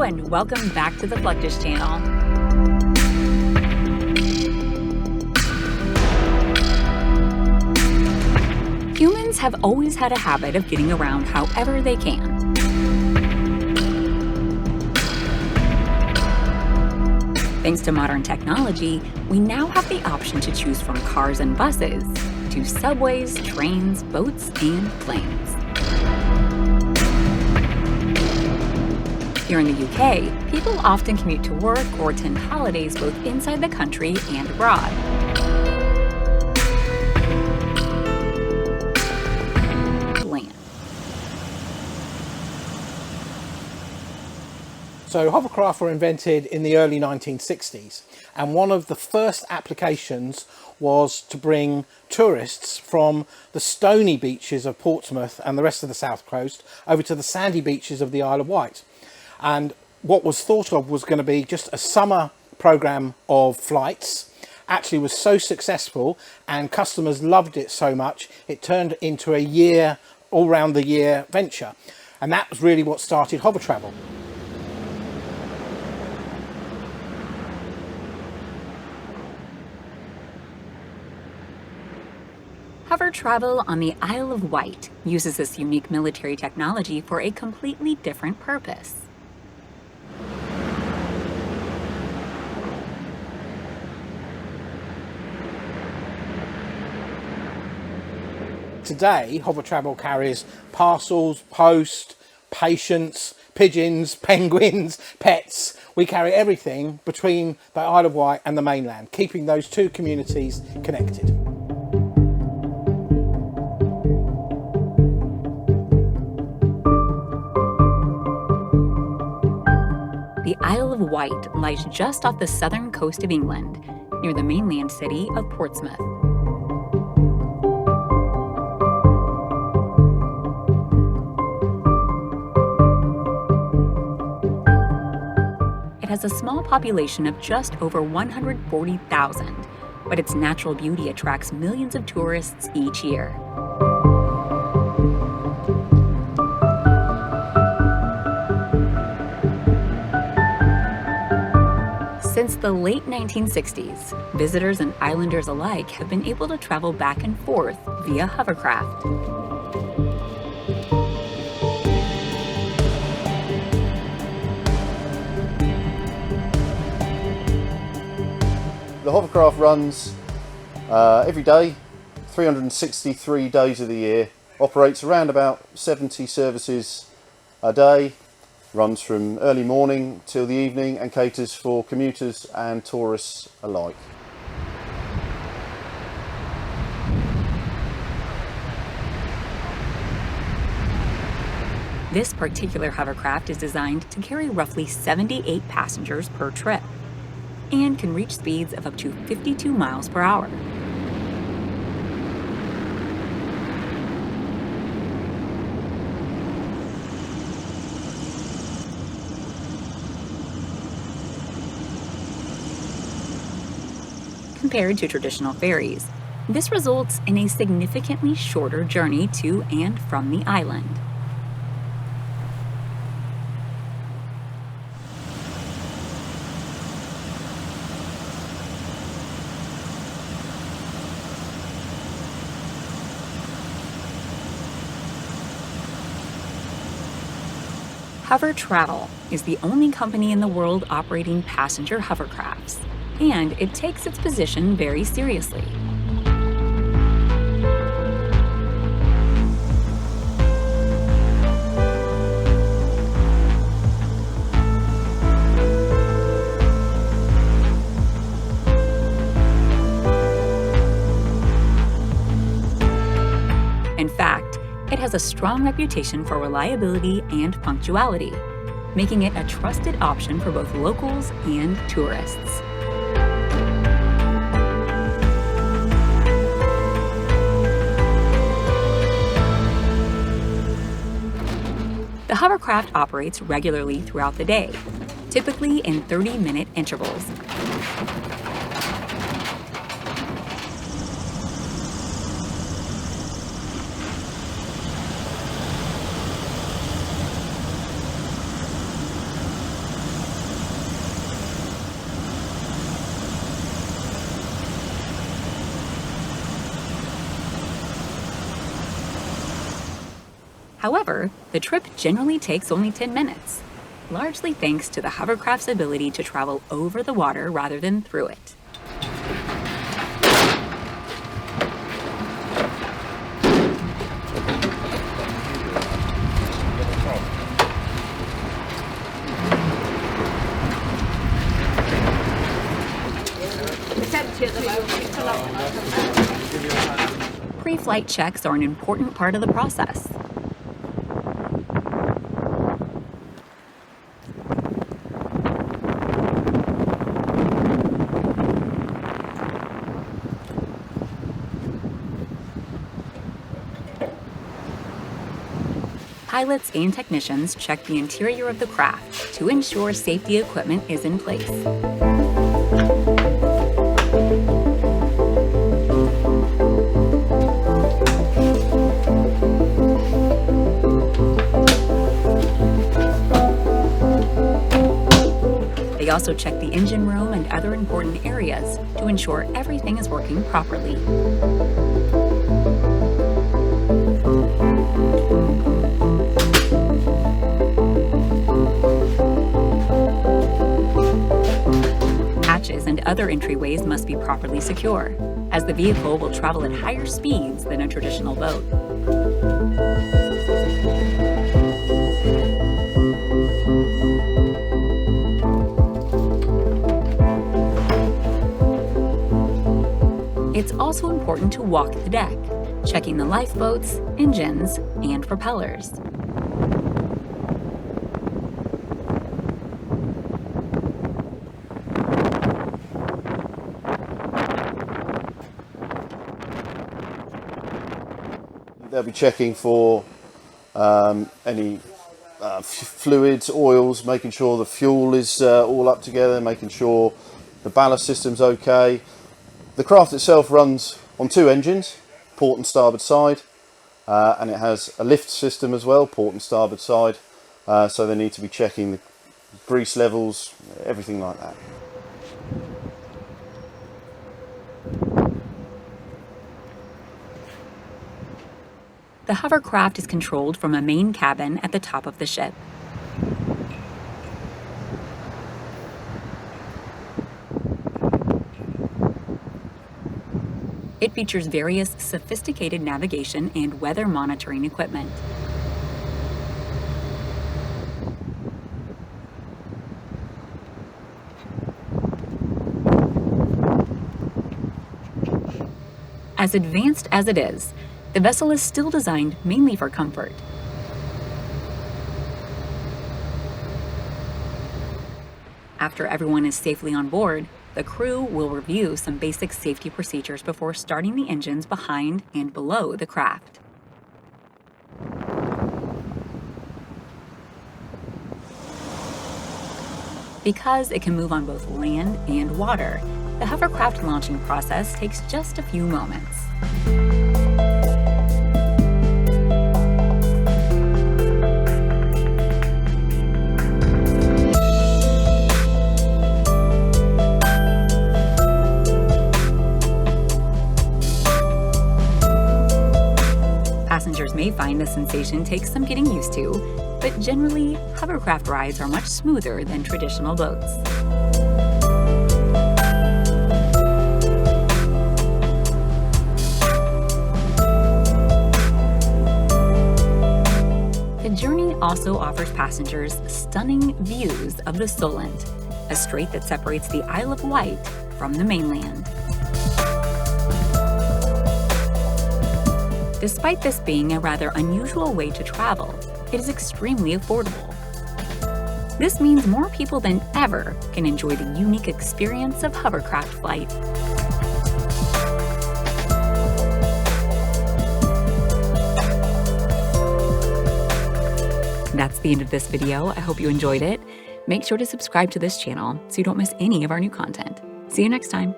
and welcome back to the Fluctus channel. Humans have always had a habit of getting around however they can. Thanks to modern technology, we now have the option to choose from cars and buses to subways, trains, boats, and planes. Here in the UK, people often commute to work or attend holidays both inside the country and abroad. So hovercraft were invented in the early 1960s, and one of the first applications was to bring tourists from the stony beaches of Portsmouth and the rest of the south coast over to the sandy beaches of the Isle of Wight. And what was thought of was going to be just a summer program of flights actually was so successful and customers loved it so much it turned into a year, all round the year venture, and that was really what started hover travel. Hover travel on the Isle of Wight uses this unique military technology for a completely different purpose. Today, hover travel carries parcels, post, patients, pigeons, penguins, pets. We carry everything between the Isle of Wight and the mainland, keeping those two communities connected. The Isle of Wight lies just off the southern coast of England, near the mainland city of Portsmouth. It has a small population of just over 140,000, but its natural beauty attracts millions of tourists each year. Since the late 1960s, visitors and islanders alike have been able to travel back and forth via hovercraft. The hovercraft runs every day, 363 days of the year, operates around about 70 services a day, runs from early morning till the evening and caters for commuters and tourists alike. This particular hovercraft is designed to carry roughly 78 passengers per trip and can reach speeds of up to 52 miles per hour. Compared to traditional ferries, this results in a significantly shorter journey to and from the island. Hover Travel is the only company in the world operating passenger hovercrafts, and it takes its position very seriously. In fact, it has a strong reputation for reliability and punctuality, making it a trusted option for both locals and tourists. The hovercraft operates regularly throughout the day, typically in 30-minute intervals. However, the trip generally takes only 10 minutes, largely thanks to the hovercraft's ability to travel over the water rather than through it. Pre-flight checks are an important part of the process. Pilots and technicians check the interior of the craft to ensure safety equipment is in place. They also check the engine room and other important areas to ensure everything is working properly. Hatches and other entryways must be properly secure, as the vehicle will travel at higher speeds than a traditional boat. It's also important to walk the deck, checking the lifeboats, engines, and propellers. They'll be checking for any fluids, oils, making sure the fuel is all up together, making sure the ballast system's okay. The craft itself runs on 2 engines, port and starboard side, and it has a lift system as well, port and starboard side, so they need to be checking the grease levels, everything like that. The hovercraft is controlled from a main cabin at the top of the ship. It features various sophisticated navigation and weather monitoring equipment. As advanced as it is, the vessel is still designed mainly for comfort. After everyone is safely on board, the crew will review some basic safety procedures before starting the engines behind and below the craft. Because it can move on both land and water, the hovercraft launching process takes just a few moments. Passengers may find the sensation takes some getting used to, but generally, hovercraft rides are much smoother than traditional boats. The journey also offers passengers stunning views of the Solent, a strait that separates the Isle of Wight from the mainland. Despite this being a rather unusual way to travel, it is extremely affordable. This means more people than ever can enjoy the unique experience of hovercraft flight. That's the end of this video. I hope you enjoyed it. Make sure to subscribe to this channel so you don't miss any of our new content. See you next time.